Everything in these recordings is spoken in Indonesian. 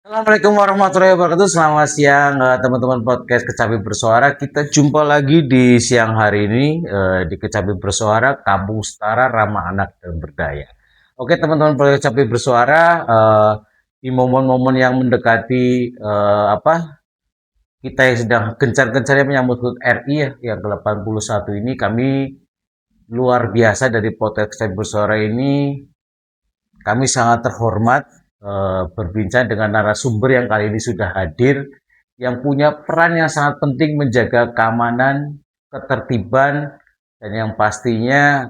Assalamualaikum warahmatullahi wabarakatuh. Selamat siang teman-teman podcast Kecapi Bersuara. Kita jumpa lagi di siang hari ini di Kecapi Bersuara, Kampung Setara Ramah Anak dan Berdaya. Oke teman-teman podcast Kecapi Bersuara, di momen-momen yang mendekati kita yang sedang gencar-gencarnya menyambut HUT RI ya, yang ke-81 ini, kami luar biasa dari podcast Kecapi Bersuara ini. Kami sangat terhormat berbincang dengan narasumber yang kali ini sudah hadir, yang punya peran yang sangat penting menjaga keamanan, ketertiban, dan yang pastinya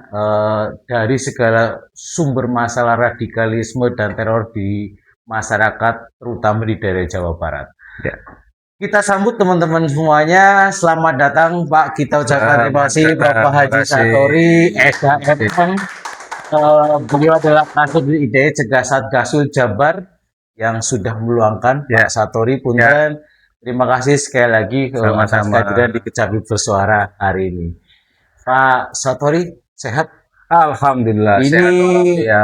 dari segala sumber masalah radikalisme dan teror di masyarakat, terutama di daerah Jawa Barat. Ya. Kita sambut teman-teman semuanya. Selamat datang Pak. Kita ucapkan terima kasih Bapak Haji Satori, SHMM. Beliau adalah Kasub IDE Cegah Satgasul Jabar yang sudah meluangkan Pak Satori punten. Terima kasih sekali lagi atas kehadiran di Kecapi Bersuara hari ini. Pak Satori sehat? Alhamdulillah. Ini sehat, ya,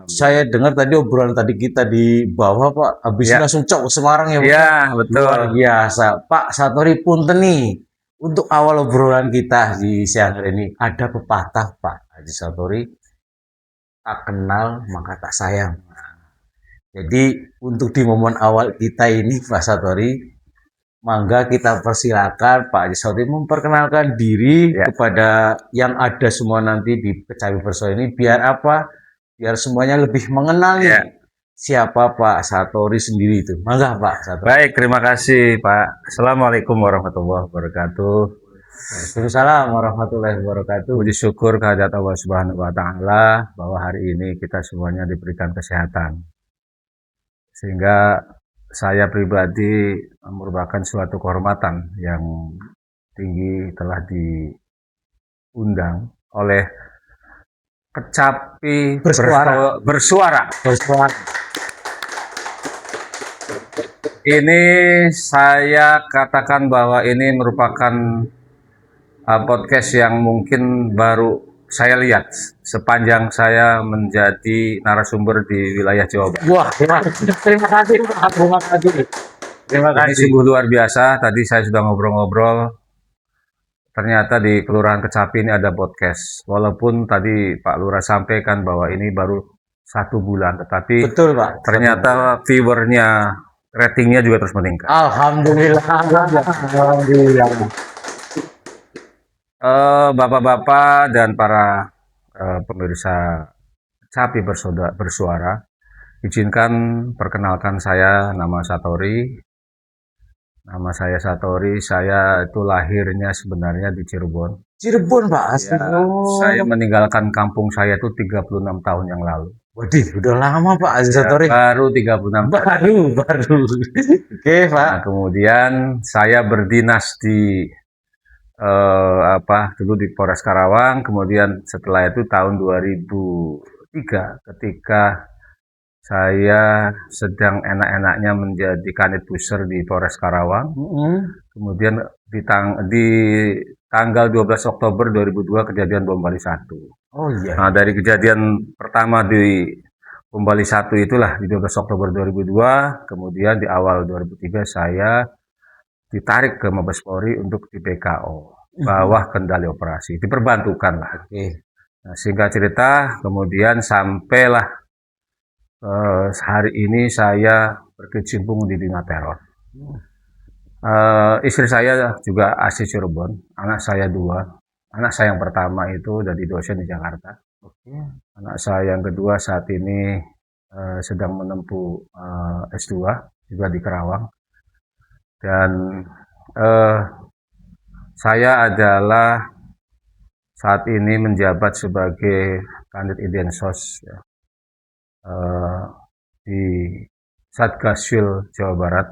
saya dengar tadi obrolan tadi kita di bawah Pak, habis langsung cok ke Semarang ya Pak. Iya, betul. Luar biasa. Pak Satori punten nih. Untuk awal obrolan kita di siang hari ini ada pepatah Pak Haji Satori, tak kenal maka tak sayang. Jadi untuk di momen awal kita ini Pak Satori, mangga kita persilakan Pak Haji Satori memperkenalkan diri kepada yang ada semua nanti di Kecapi Bersuara ini, biar apa? Biar semuanya lebih mengenal siapa Pak Satori sendiri itu. Mangga Pak Satori. Baik, terima kasih Pak. Assalamualaikum warahmatullahi wabarakatuh. Waalaikumsalam warahmatullahi wabarakatuh. Puji syukur kehadirat Allah Subhanahu wa taala bahwa hari ini kita semuanya diberikan kesehatan. Sehingga saya pribadi merupakan suatu kehormatan yang tinggi telah diundang oleh Kecapi Bersuara. Ini saya katakan bahwa ini merupakan podcast yang mungkin baru saya lihat sepanjang saya menjadi narasumber di wilayah Jawa Barat. Wah, terima kasih Pak. Terima kasih. Ini sungguh luar biasa. Tadi saya sudah ngobrol-ngobrol. Ternyata di Kelurahan Kecapi ini ada podcast. Walaupun tadi Pak Lurah sampaikan bahwa ini baru 1 bulan, tetapi betul Pak. Ternyata viewernya, ratingnya juga terus meningkat. Alhamdulillah. Alhamdulillah. Bapak-bapak dan para pemirsa Kecapi Bersuara, izinkan perkenalkan saya, nama Satori. Nama saya Satori, saya itu lahirnya sebenarnya di Cirebon. Cirebon Pak, asli. Ya, saya meninggalkan kampung saya itu 36 tahun yang lalu. Waduh, udah lama Pak Haji Satori. Baru 36 tahun. Baru. Oke Pak. Nah, kemudian saya berdinas di dulu di Polres Karawang, kemudian setelah itu tahun 2003 ketika saya sedang enak-enaknya menjadi kanit puser di Polres Karawang. Kemudian di tanggal 12 Oktober 2002 kejadian bom Bali 1. Oh iya. Nah, dari kejadian pertama di bom Bali 1 itulah di 12 Oktober 2002, kemudian di awal 2003 saya ditarik ke Mabes Polri untuk di PKO, bawah kendali operasi, diperbantukan lah. Nah, singkat cerita, kemudian sampailah hari ini saya berkecimpung di dunia teror. Istri saya juga asli Cirebon, anak saya 2. Anak saya yang pertama itu jadi dosen di Jakarta. Anak saya yang kedua saat ini sedang menempuh S2 juga di Karawang. Dan saya adalah saat ini menjabat sebagai Kanit Idensos ya, di Satgasul Jawa Barat.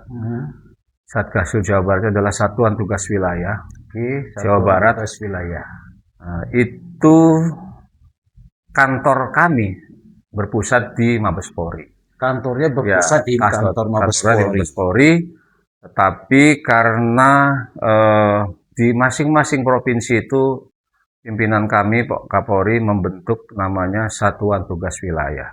Satgasul Jawa Barat adalah Satuan Tugas Wilayah Jawa Barat. Itu kantor kami berpusat di Mabes Polri. Kantornya berpusat di kantor Mabes Polri. Tetapi karena di masing-masing provinsi itu pimpinan kami Pak Kapolri membentuk namanya Satuan Tugas Wilayah.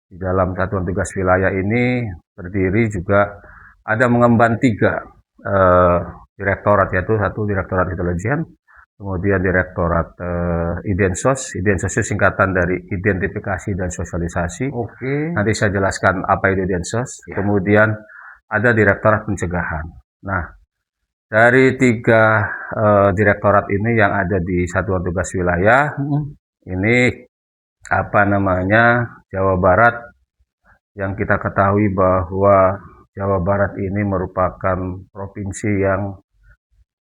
Di dalam Satuan Tugas Wilayah ini berdiri juga ada mengemban 3 direktorat, yaitu 1 Direktorat Intelijen, kemudian Direktorat Idensos. Idensos itu singkatan dari Identifikasi dan Sosialisasi. Oke. Nanti saya jelaskan apa itu Idensos. Ya. Kemudian ada Direktorat Pencegahan. Nah, dari 3 direktorat ini yang ada di Satuan Tugas Wilayah, ini apa namanya, Jawa Barat, yang kita ketahui bahwa Jawa Barat ini merupakan provinsi yang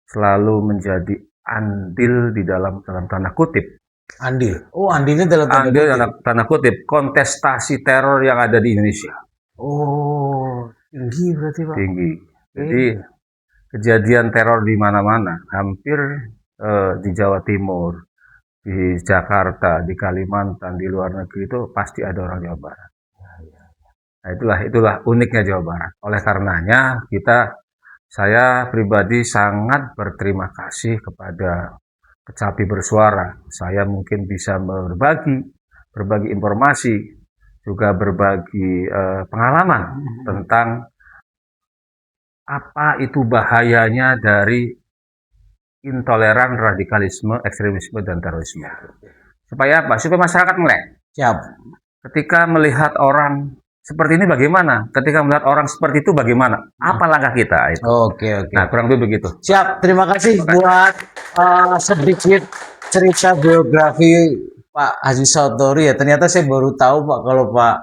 selalu menjadi andil di dalam tanda kutip. Andil. Oh, andilnya dalam tanda Andil kutip. dalam tanda kutip kontestasi teror yang ada di Indonesia. Oh, tinggi berarti Pak. Tinggi. Jadi kejadian teror di mana-mana, hampir di Jawa Timur, di Jakarta, di Kalimantan, di luar negeri itu pasti ada orang Jawa Barat. Nah, itulah uniknya Jawa Barat. Oleh karenanya saya pribadi sangat berterima kasih kepada Kecapi Bersuara. Saya mungkin bisa berbagi informasi, juga berbagi pengalaman tentang apa itu bahayanya dari intoleran, radikalisme, ekstremisme, dan terorisme. Supaya apa? Supaya masyarakat melek. Siap. Ketika melihat orang seperti ini bagaimana? Ketika melihat orang seperti itu bagaimana? Apa langkah kita? Itu. Oke. Nah, kurang lebih begitu. Siap. Terima kasih buat sedikit cerita biografi Pak Haji Satori ya. Ternyata saya baru tahu Pak kalau Pak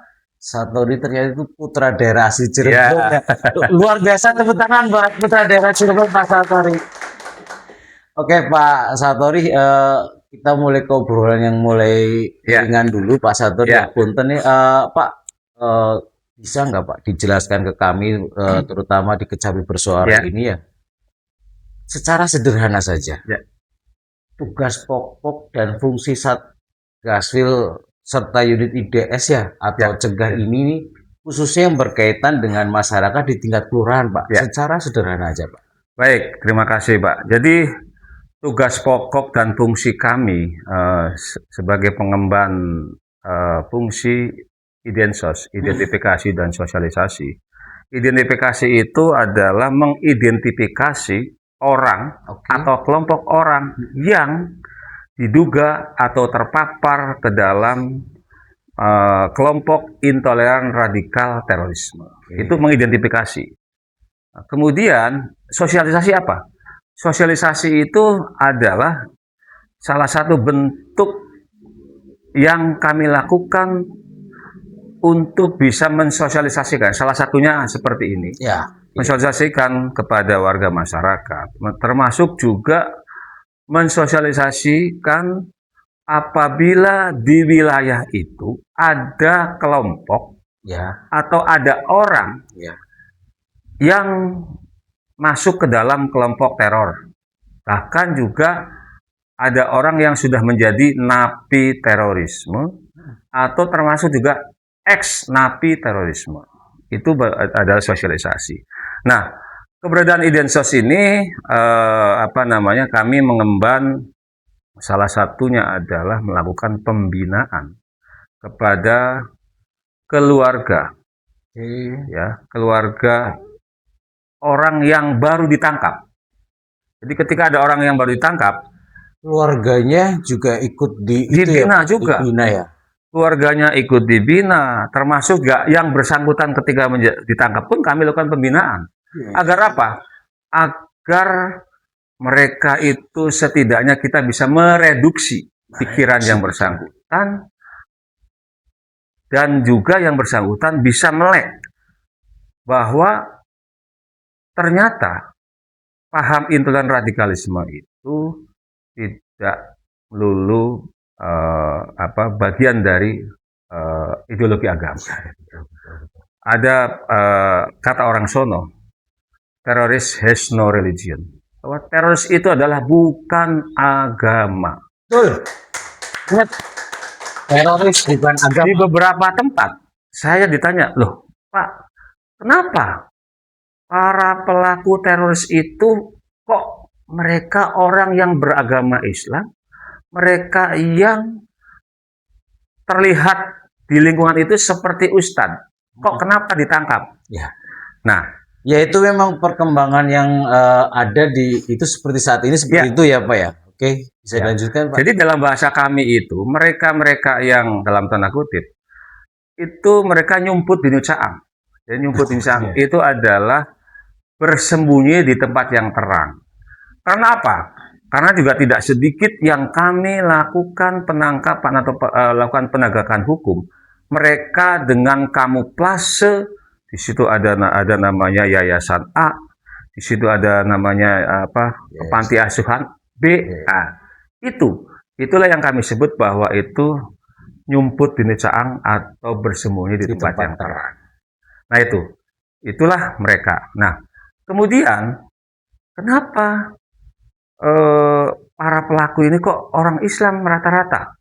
Satori ternyata itu putra daerah asli Cirebon. Ya. Luar biasa, tepuk tangan buat putra daerah Cirebon Pak Satori. Oke Pak Satori, kita mulai ke obrolan yang mulai ringan dulu Pak Satori. Punten nih Pak, bisa nggak Pak dijelaskan ke kami, terutama di Kecapi Bersuara ini ya, secara sederhana saja, tugas pokok dan fungsi Satgaswil serta unit IDS ya atau cegah ini khususnya yang berkaitan dengan masyarakat di tingkat kelurahan Pak, secara sederhana aja Pak. Baik, terima kasih Pak. Jadi tugas pokok dan fungsi kami sebagai pengemban fungsi Idensos, identifikasi dan sosialisasi. Identifikasi itu adalah mengidentifikasi orang atau kelompok orang yang diduga atau terpapar ke dalam kelompok intoleran radikal terorisme. Itu mengidentifikasi. Kemudian sosialisasi apa? Sosialisasi itu adalah salah satu bentuk yang kami lakukan untuk bisa mensosialisasikan. Salah satunya seperti ini. Mensosialisasikan kepada warga masyarakat. Termasuk juga mensosialisasikan apabila di wilayah itu ada kelompok atau ada orang yang masuk ke dalam kelompok teror. Bahkan juga ada orang yang sudah menjadi napi terorisme atau termasuk juga ex-napi terorisme. Itu adalah sosialisasi. Nah, keberadaan Idensos ini kami mengemban, salah satunya adalah melakukan pembinaan kepada keluarga. Keluarga orang yang baru ditangkap. Jadi ketika ada orang yang baru ditangkap, keluarganya juga ikut dibina juga. Keluarganya ikut dibina, termasuk yang bersangkutan ketika ditangkap pun kami lakukan pembinaan. Agar apa? Agar mereka itu setidaknya kita bisa mereduksi pikiran yang bersangkutan dan juga yang bersangkutan bisa melek bahwa ternyata paham intoleran radikalisme itu tidak melulu bagian dari ideologi agama. Ada kata orang sono, teroris has no religion. Bahwa teroris itu adalah bukan agama. Betul. Teroris bukan agama. Di beberapa tempat saya ditanya, loh Pak, kenapa para pelaku teroris itu kok mereka orang yang beragama Islam, mereka yang terlihat di lingkungan itu seperti ustadz, Kok kenapa ditangkap? Ya. Nah, Ya itu memang perkembangan yang ada di itu seperti saat ini seperti ya, itu ya Pak ya. Oke, bisa ya. dilanjutkan Pak. Jadi dalam bahasa kami itu, mereka-mereka yang dalam tanda kutip, itu mereka nyumput di Nucaang. Jadi nyumput di Nucaang Iya. itu adalah bersembunyi di tempat yang terang. Karena apa? Karena juga tidak sedikit yang kami lakukan penangkapan atau lakukan penegakan hukum. Mereka dengan kamuflase, di situ ada namanya Yayasan A, di situ ada namanya Panti Asuhan B. Nah, itulah yang kami sebut bahwa itu nyumput di Nucaang atau bersembunyi di tempat yang terang. Nah itulah mereka. Nah kemudian kenapa para pelaku ini kok orang Islam rata-rata?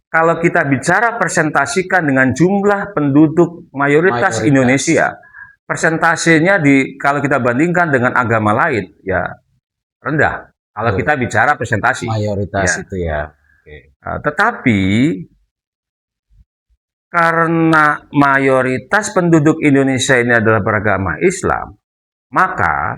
Kalau kita bicara presentasikan dengan jumlah penduduk mayoritas Indonesia, persentasenya kalau kita bandingkan dengan agama lain, ya rendah. Kalau kita bicara presentasi. Mayoritas ya. itu ya. Tetapi karena mayoritas penduduk Indonesia ini adalah beragama Islam, maka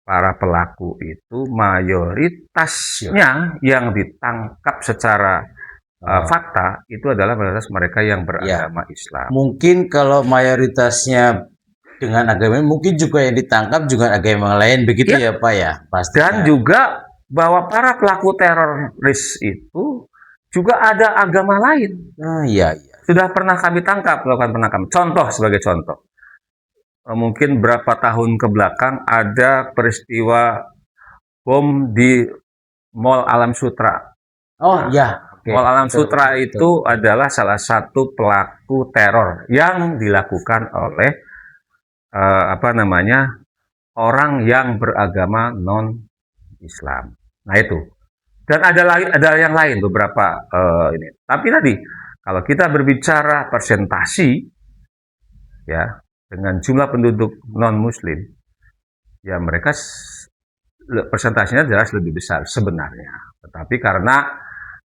para pelaku itu mayoritasnya yang ditangkap secara fakta itu adalah mayoritas mereka yang beragama Islam. Mungkin kalau mayoritasnya dengan agama mungkin juga yang ditangkap juga agama lain begitu ya Pak ya. Pastinya. Dan juga bahwa para pelaku teroris itu juga ada agama lain. Iya. Sudah pernah kami tangkap, melakukan penangkapan. Contoh sebagai contoh. Mungkin berapa tahun ke belakang ada peristiwa bom di Mall Alam Sutra. Oh iya. Mall Alam Sutra itu adalah salah satu pelaku teror yang dilakukan oleh orang yang beragama non-Islam. Nah itu. Dan ada yang lain beberapa ini. Tapi tadi kalau kita berbicara persentasi, ya dengan jumlah penduduk non-Muslim, ya mereka persentasinya jelas lebih besar sebenarnya. Tetapi karena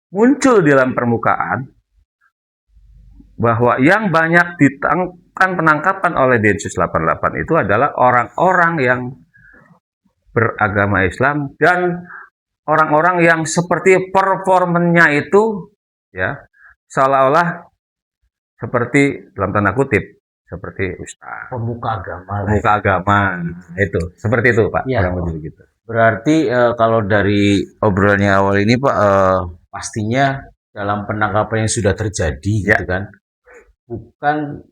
muncul di dalam permukaan bahwa yang banyak penangkapan oleh Densus 88 itu adalah orang-orang yang beragama Islam dan orang-orang yang seperti performanya itu ya seolah-olah seperti dalam tanda kutip seperti ustaz, pemuka agama, itu seperti itu Pak. Ya, kurang lebih gitu. Berarti kalau dari obrolannya awal ini Pak, pastinya dalam penangkapan yang sudah terjadi gitu kan, bukan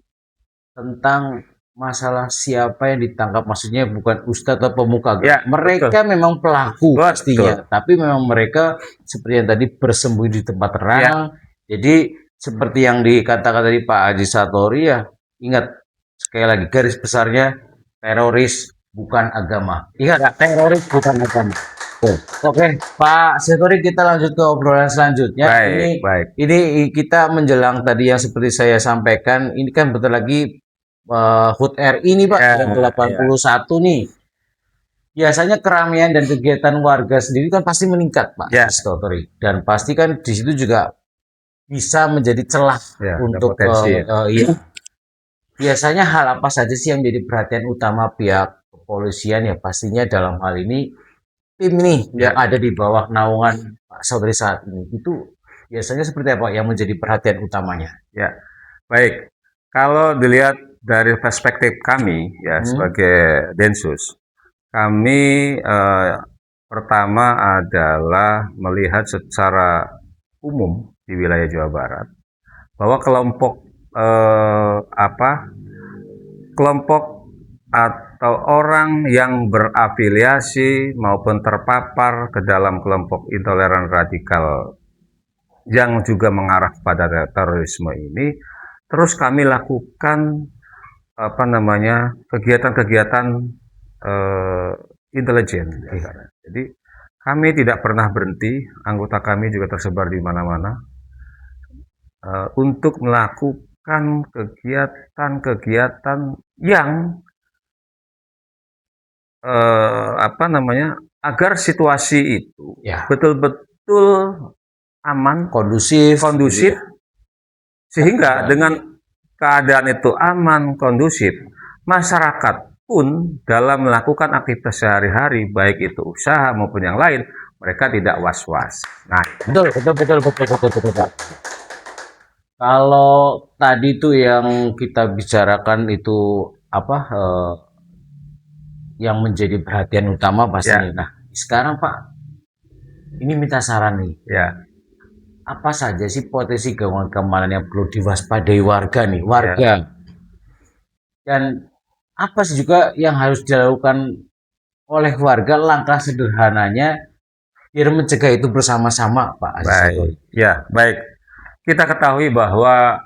tentang masalah siapa yang ditangkap, maksudnya bukan ustadz atau pemuka agama. Mereka betul. Memang pelaku pastinya, tapi memang mereka seperti yang tadi bersembunyi di tempat terang. Jadi seperti yang dikatakan tadi Pak Haji Satori ya, ingat sekali lagi garis besarnya teroris bukan agama. Ingat, teroris bukan agama. Oke, Pak Satori, kita lanjut ke obrolan selanjutnya. Ini kita menjelang tadi yang seperti saya sampaikan, ini kan bentar lagi HUT RI ini Pak, yang ke-81 nih. Biasanya keramaian dan kegiatan warga sendiri kan pasti meningkat Pak Satori. Dan pasti kan di situ juga bisa menjadi celah untuk biasanya hal apa saja sih yang menjadi perhatian utama pihak kepolisian ya, pastinya dalam hal ini tim nih yang ada di bawah naungan Pak Satori saat ini itu biasanya seperti apa yang menjadi perhatian utamanya? Ya, baik. Kalau dilihat dari perspektif kami ya sebagai Densus, kami pertama adalah melihat secara umum di wilayah Jawa Barat bahwa kelompok atau orang yang berafiliasi maupun terpapar ke dalam kelompok intoleran radikal yang juga mengarah kepada terorisme ini terus kami lakukan kegiatan-kegiatan intelijen. Jadi kami tidak pernah berhenti, anggota kami juga tersebar di mana-mana untuk melakukan kegiatan-kegiatan yang agar situasi itu betul-betul aman, kondusif, sehingga dengan keadaan itu aman, kondusif, masyarakat pun dalam melakukan aktivitas sehari-hari, baik itu usaha maupun yang lain, mereka tidak was-was. Nah, Betul, betul, betul, betul, betul, betul, Pak. Kalau tadi tuh yang kita bicarakan itu apa yang menjadi perhatian utama pastinya. ya, Nah, sekarang Pak, ini minta saran nih. ya, Apa saja sih potensi gangguan keamanan yang perlu diwaspadai warga nih, ya, warga? Dan apa sih juga yang harus dilakukan oleh warga langkah sederhananya biar mencegah itu bersama-sama, Pak Aziz Satori? baik, ya, baik. Kita ketahui bahwa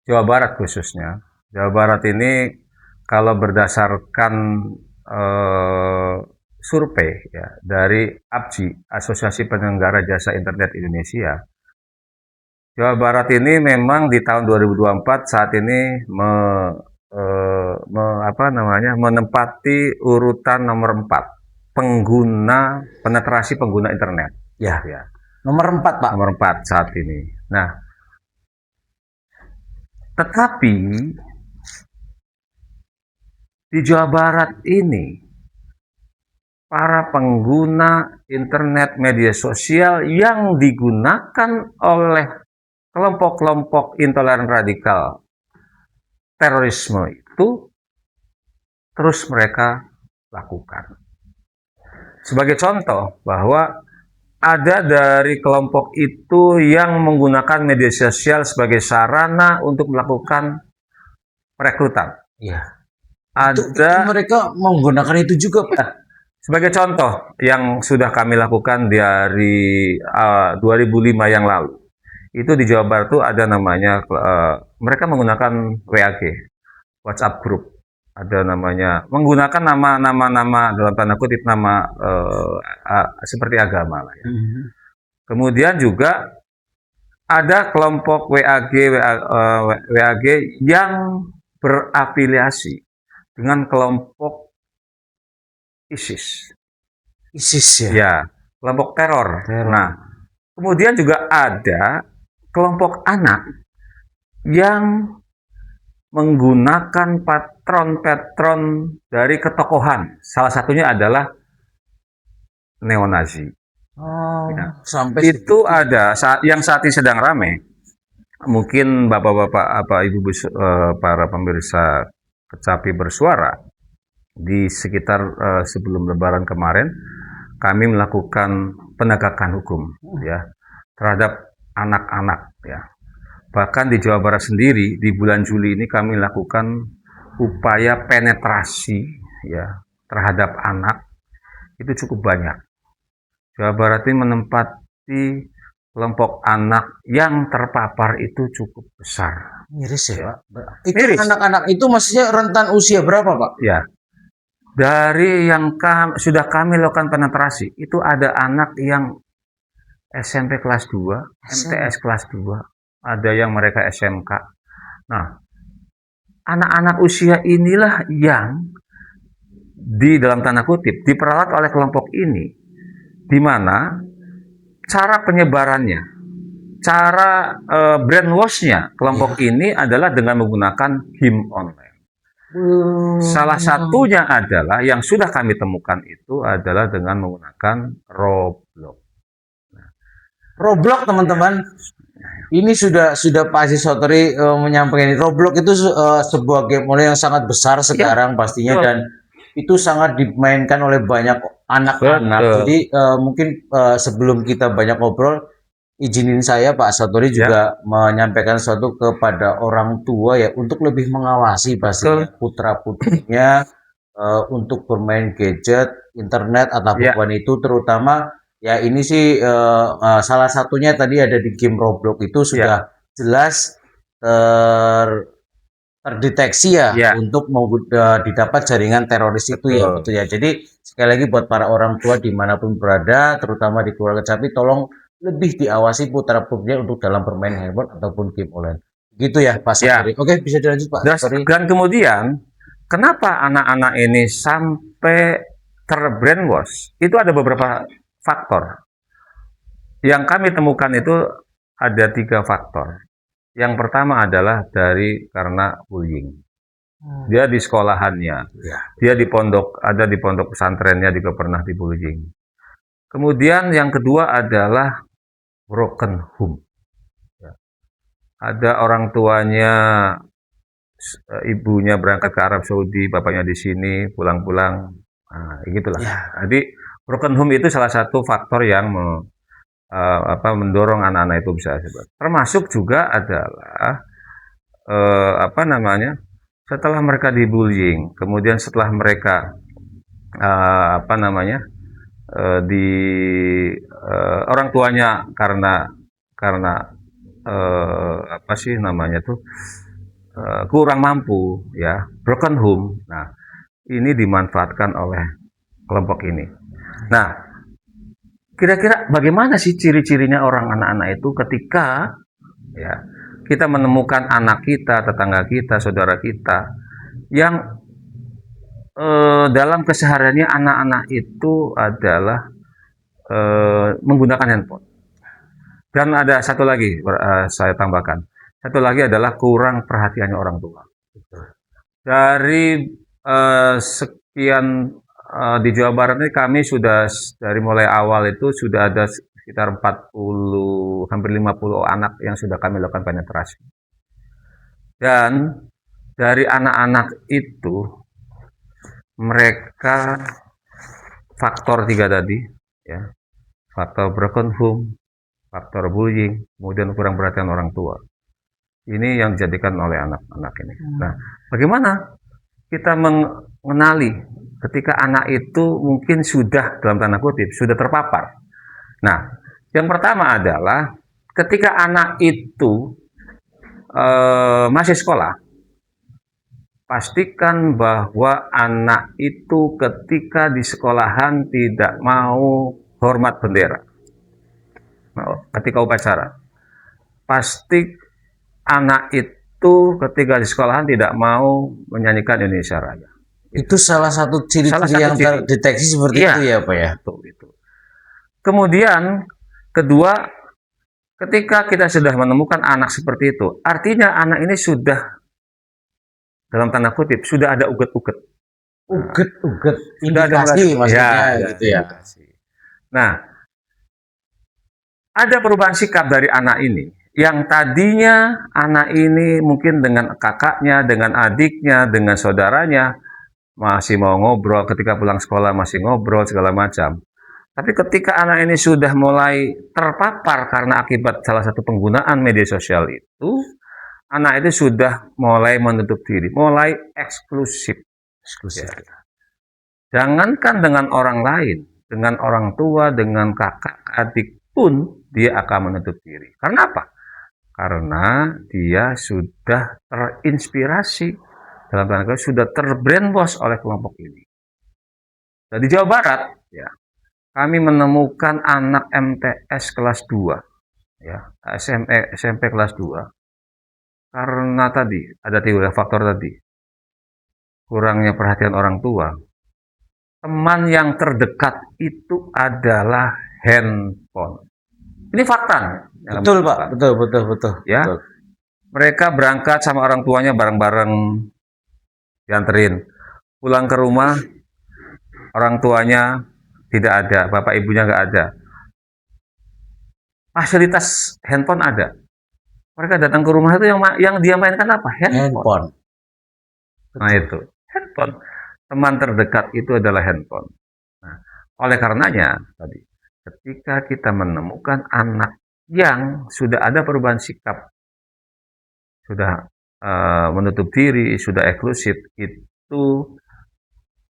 Jawa Barat khususnya, Jawa Barat ini kalau berdasarkan eh, survei ya dari APJI, Asosiasi Penyelenggara Jasa Internet Indonesia, Jawa Barat ini memang di tahun 2024 saat ini menempati urutan nomor 4 penetrasi pengguna internet. Ya, Ya, nomor 4, Pak. nomor 4 saat ini. Nah, tetapi di Jawa Barat ini para pengguna internet media sosial yang digunakan oleh kelompok-kelompok intoleran radikal terorisme itu terus mereka lakukan. Sebagai contoh bahwa ada dari kelompok itu yang menggunakan media sosial sebagai sarana untuk melakukan perekrutan. Iya. Itu Ada mereka menggunakan itu juga, Pak. sebagai contoh yang sudah kami lakukan dari 2005 yang lalu. Itu di Jawa Barat itu ada namanya mereka menggunakan WAG, WhatsApp Group. Ada namanya menggunakan nama dalam tanda kutip nama seperti agama lah ya. Kemudian juga ada kelompok WAG yang berafiliasi dengan kelompok ISIS. ISIS ya. Ya, kelompok teror. Nah, kemudian juga ada kelompok anak yang menggunakan patron-patron dari ketokohan. Salah satunya adalah neonazi. Oh, Ya. sampai Itu ada yang saat ini sedang ramai. Mungkin bapak-bapak, ibu para pemirsa Kecapi Bersuara di sekitar sebelum Lebaran kemarin, kami melakukan penegakan hukum ya terhadap anak-anak ya. Bahkan di Jawa Barat sendiri di bulan Juli ini kami lakukan upaya penetrasi ya terhadap anak itu cukup banyak. Jawa Barat ini menempati kelompok anak yang terpapar itu cukup besar. miris ya, Pak. Itu Miris. anak-anak itu maksudnya rentan usia berapa, Pak? Ya, dari yang sudah kami lakukan penetrasi, itu ada anak yang SMP kelas 2, MTS kelas 2, ada yang mereka SMK. Nah, anak-anak usia inilah yang di dalam tanda kutip diperalat oleh kelompok ini, di mana cara penyebarannya, cara brainwash-nya kelompok ini adalah dengan menggunakan game online. Salah satunya adalah yang sudah kami temukan itu adalah dengan menggunakan Roblox. Roblox, teman-teman. Ini sudah Pak Aziz Satori menyampaikan ini. Roblox itu sebuah game online yang sangat besar sekarang pastinya, betul. dan itu sangat dimainkan oleh banyak anak-anak. Betul. Jadi mungkin sebelum kita banyak ngobrol, izinin saya Pak Satori juga menyampaikan sesuatu kepada orang tua ya untuk lebih mengawasi pastinya putra-putrinya untuk bermain gadget, internet ataupun itu, terutama ya ini sih salah satunya tadi ada di game Roblox itu sudah jelas terdeteksi ya untuk didapat jaringan teroris itu ya, betul ya. Jadi sekali lagi buat para orang tua dimanapun berada, terutama di keluarga Capi, tolong lebih diawasi putra putrinya untuk dalam bermain handphone ataupun game online. Gitu ya Pak Satori. Oke, bisa dilanjut Pak Satori. Dan kemudian kenapa anak-anak ini sampai terbrainwash? Itu ada beberapa faktor. Yang kami temukan itu ada 3 faktor. Yang pertama adalah karena bullying. Dia di sekolahannya, Ya. dia ada di pondok pesantrennya juga pernah dibullying. Kemudian yang kedua adalah broken home. Ya. Ada orang tuanya, ibunya berangkat ke Arab Saudi, bapaknya di sini, pulang-pulang, nah, gitulah. Ya. Jadi broken home itu salah satu faktor yang mendorong anak-anak itu bisa sebab. Termasuk juga adalah setelah mereka dibullying, kemudian setelah mereka di orang tuanya karena kurang mampu, ya, broken home. Nah, ini dimanfaatkan oleh kelompok ini. Nah, kira-kira bagaimana sih ciri-cirinya orang anak-anak itu ketika, ya, kita menemukan anak kita, tetangga kita, saudara kita yang dalam kesehariannya anak-anak itu adalah menggunakan handphone. Dan ada satu lagi saya tambahkan. Satu lagi adalah kurang perhatiannya orang tua. Dari sekian di Jawa Barat ini kami sudah dari mulai awal itu sudah ada sekitar 40, hampir 50 anak yang sudah kami lakukan penetrasi. Dan dari anak-anak itu mereka faktor 3 tadi, ya, faktor broken home, faktor bullying, kemudian kurang perhatian orang tua. Ini yang dijadikan oleh anak-anak ini. Nah, bagaimana kita mengenali ketika anak itu mungkin sudah, dalam tanda kutip, sudah terpapar? Nah, yang pertama adalah ketika anak itu masih sekolah, pastikan bahwa anak itu ketika di sekolahan tidak mau hormat bendera. Ketika upacara, pasti anak itu ketika di sekolahan tidak mau menyanyikan Indonesia Raya. Itu salah satu ciri-ciri yang terdeteksi seperti itu ya Pak ya? Itu. Kemudian kedua, ketika kita sudah menemukan anak seperti itu, artinya anak ini sudah, dalam tanda kutip, sudah ada uget-uget. Uget-uget, indikasi maksudnya gitu ya. Nah, ada perubahan sikap dari anak ini. Yang tadinya anak ini mungkin dengan kakaknya, dengan adiknya, dengan saudaranya masih mau ngobrol, ketika pulang sekolah masih ngobrol segala macam. Tapi ketika anak ini sudah mulai terpapar karena akibat salah satu penggunaan media sosial itu, anak itu sudah mulai menutup diri, mulai eksklusif. Ya. Jangankan dengan orang lain, dengan orang tua, dengan kakak, adik pun dia akan menutup diri. Karena apa? Karena dia sudah terinspirasi, dalam tanda kutip sudah terbrainwash oleh kelompok ini. Dan di Jawa Barat, ya, kami menemukan anak MTS kelas 2, ya, SMP kelas 2. Karena tadi ada 3 faktor tadi. Kurangnya perhatian orang tua. Teman yang terdekat itu adalah handphone. Ini fakta. Betul Pak, betul. Ya, betul. Mereka berangkat sama orang tuanya bareng-bareng, dianterin. Pulang ke rumah, orang tuanya tidak ada, bapak ibunya nggak ada. Fasilitas handphone ada. Mereka datang ke rumah itu yang dia mainkan apa? Handphone. Nah itu, handphone. Teman terdekat itu adalah handphone. Nah, oleh karenanya tadi, ketika kita menemukan anak yang sudah ada perubahan sikap, sudah menutup diri, sudah eksklusif, itu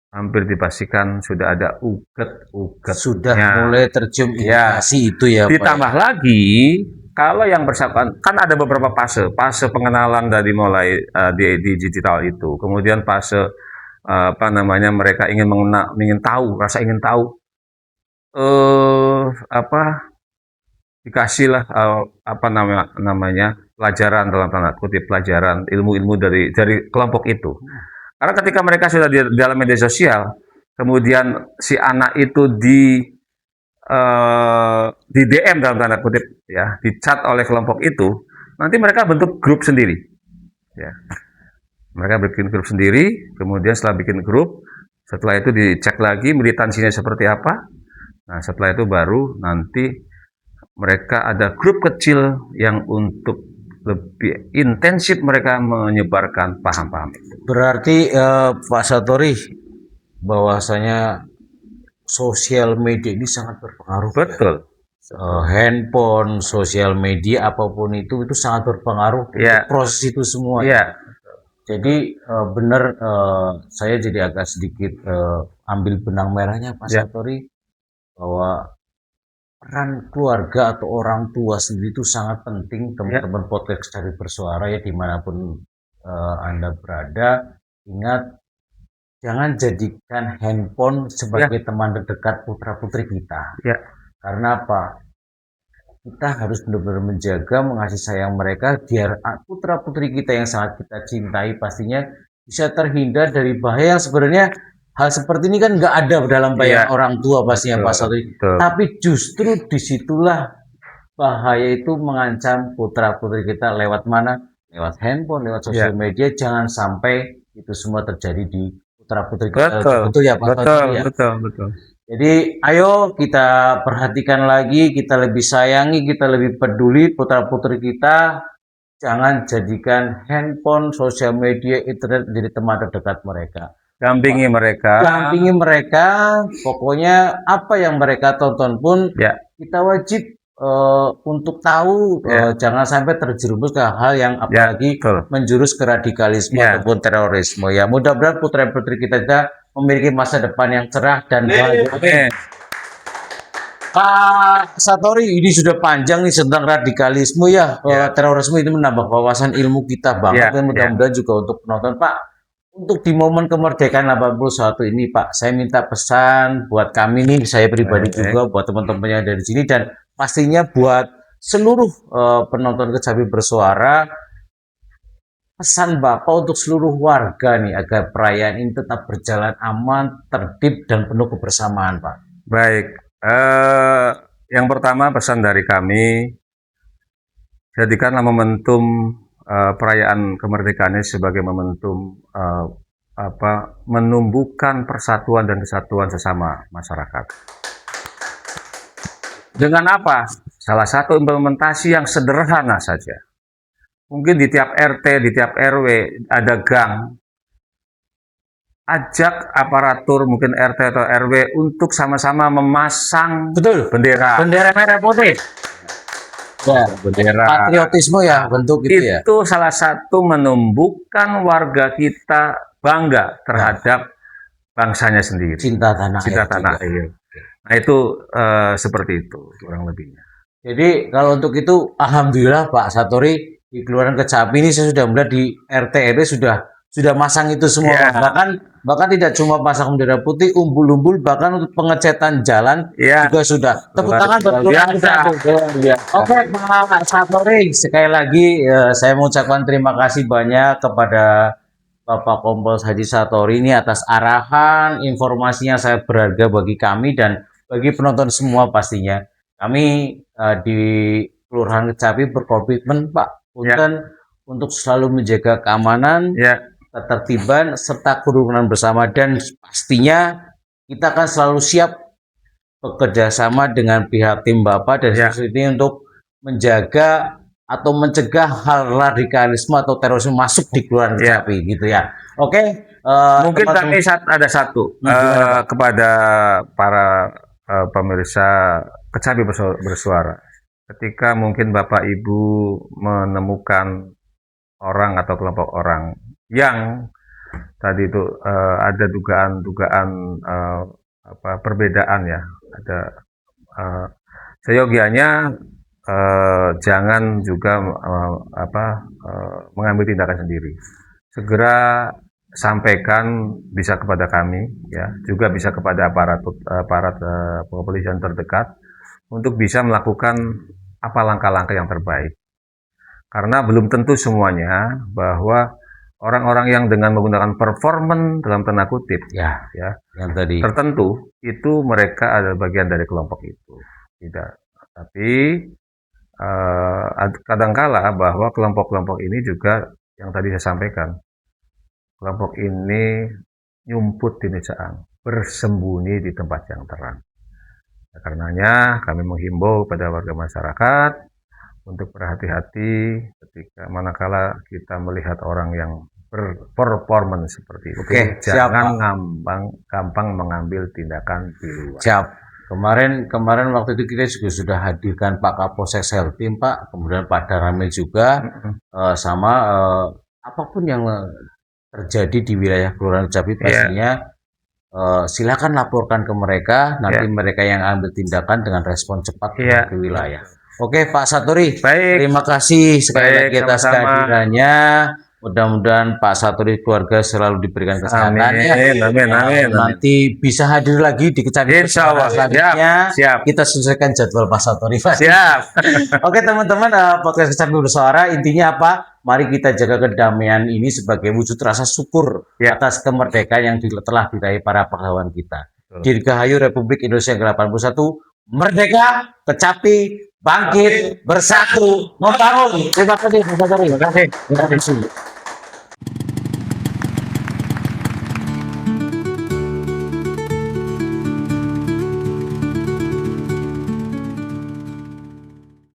hampir dipastikan sudah ada uget-uget. Sudah mulai tercium indikasi itu ya Pak. Ditambah lagi, kalau yang bersangkutan, kan ada beberapa fase pengenalan dari mulai di digital itu, kemudian fase mereka ingin tahu, rasa ingin tahu, dikasihlah pelajaran, dalam tanda kutip pelajaran, ilmu-ilmu dari kelompok itu. Karena ketika mereka sudah di dalam media sosial, kemudian si anak itu di DM dalam tanda kutip, ya, di chat oleh kelompok itu, nanti mereka bentuk grup sendiri. Ya. Mereka bikin grup sendiri, kemudian setelah bikin grup, setelah itu dicek lagi militansinya seperti apa. Nah, setelah itu baru nanti mereka ada grup kecil yang untuk lebih intensif mereka menyebarkan paham-paham itu. Berarti Pak Satori, bahwasanya sosial media ini sangat berpengaruh. Betul. Handphone, sosial media, apapun itu sangat berpengaruh Ya. untuk proses itu semua. Ya. Jadi benar, saya jadi agak sedikit ambil benang merahnya Pak Satori, bahwa peran keluarga atau orang tua sendiri itu sangat penting. Teman-teman podcast Cari Bersuara ya, dimanapun Anda berada, ingat, jangan jadikan handphone sebagai teman terdekat putra-putri kita. Karena apa? Kita harus benar-benar menjaga, mengasih sayang mereka, biar putra-putri kita yang sangat kita cintai pastinya bisa terhindar dari bahaya yang sebenarnya hal seperti ini kan nggak ada dalam bayangan orang tua pastinya Pak Satori. Tapi justru disitulah bahaya itu mengancam putra-putri kita. Lewat mana? Lewat handphone, lewat sosial media. Jangan sampai itu semua terjadi di putra-putri kita. Betul ya Pak Satori? Betul. Jadi ayo kita perhatikan lagi, kita lebih sayangi, kita lebih peduli putra-putri kita. Jangan jadikan handphone, sosial media, internet menjadi teman terdekat mereka. Dampingi mereka. Pokoknya apa yang mereka tonton pun kita wajib untuk tahu. Jangan sampai terjerumus ke hal yang apalagi menjurus ke radikalisme ataupun terorisme. Ya, mudah-mudahan putra-putri kita memiliki masa depan yang cerah dan bahagia. Pak Satori, ini sudah panjang nih tentang radikalisme ya. Terorisme itu menambah wawasan ilmu kita banget, dan mudah-mudahan juga untuk penonton. Pak, untuk di momen kemerdekaan 81 ini Pak, saya minta pesan buat kami nih, saya pribadi juga, buat teman-teman yang ada di sini, dan pastinya buat seluruh penonton Kecapi Bersuara, pesan Bapak untuk seluruh warga nih agar perayaan ini tetap berjalan aman, tertib, dan penuh kebersamaan, Pak. Baik, yang pertama pesan dari kami, jadikanlah momentum perayaan kemerdekaan ini sebagai momentum menumbuhkan persatuan dan kesatuan sesama masyarakat. Dengan apa? Salah satu implementasi yang sederhana saja. Mungkin di tiap RT, di tiap RW ada gang. Ajak aparatur mungkin RT atau RW untuk sama-sama memasang bendera merah putih. Bendera patriotisme ya, bentuk itu salah satu menumbuhkan warga kita bangga terhadap bangsanya sendiri. Cinta tanah air. Nah itu seperti itu kurang lebihnya. Jadi kalau untuk itu, alhamdulillah Pak Satori, di Kelurahan Kecapi ini saya sudah melihat di RT RW sudah masang itu semua. Bahkan tidak cuma pasang bendera putih, umbul-umbul, bahkan untuk pengecetan jalan juga sudah. Tepuk tangan buat Kelurahan Kecapi. Oke Pak Satori, sekali lagi saya mengucapkan terima kasih banyak kepada Bapak Kompol Haji Satori ini atas arahan, informasinya sangat berharga bagi kami dan bagi penonton semua pastinya. Kami di Kelurahan Kecapi berkomitmen Pak untuk selalu menjaga keamanan, ketertiban, serta kerukunan bersama, dan pastinya kita akan selalu siap bekerja sama dengan pihak tim Bapak dan ini untuk menjaga atau mencegah hal radikalisme atau terorisme masuk di Kelurahan Kecapi gitu ya. Oke, mungkin kami ada satu kepada para pemirsa Kecapi Bersuara. Ketika mungkin Bapak Ibu menemukan orang atau kelompok orang yang tadi itu ada dugaan perbedaan ya, ada seyogianya jangan juga mengambil tindakan sendiri. Segera sampaikan, bisa kepada kami ya, juga bisa kepada aparat kepolisian terdekat untuk bisa melakukan apa langkah-langkah yang terbaik. Karena belum tentu semuanya bahwa orang-orang yang dengan menggunakan performan dalam tanda kutip yang tadi tertentu itu mereka adalah bagian dari kelompok itu. Tidak. Tapi kadangkala bahwa kelompok-kelompok ini juga yang tadi saya sampaikan, kelompok ini nyumput di mejaan, bersembunyi di tempat yang terang. Karenanya kami menghimbau pada warga masyarakat untuk berhati-hati ketika manakala kita melihat orang yang berperformance seperti itu. Oke, siap, Jangan Pak. gampang mengambil tindakan di luar. Siap. Kemarin waktu itu kita juga sudah hadirkan Pak Kapolsek Seltim, Pak, kemudian Pak Darame juga, sama apapun yang terjadi di wilayah Kelurahan Kecapi pastinya silakan laporkan ke mereka, nanti mereka yang ambil tindakan dengan respon cepat ke wilayah. Oke, Pak Saturi, Baik. terima kasih sekali lagi atas sama-sama. kehadirannya. Mudah-mudahan Pak Saturi keluarga selalu diberikan kesehatan ya. Amin. Nanti bisa hadir lagi di Kecapi Insya Allah. selanjutnya. Siap. Kita sesuaikan jadwal Pak Saturi. Siap. Oke teman-teman, podcast Kecapi Bersuara intinya apa? Mari kita jaga kedamaian ini sebagai wujud rasa syukur atas kemerdekaan yang telah diraih para pahlawan kita. Dirgahayu Republik Indonesia yang ke-81, merdeka, Kecapi, bangkit, bersatu, membangun. Terima kasih, Pak Saturi. Terima kasih.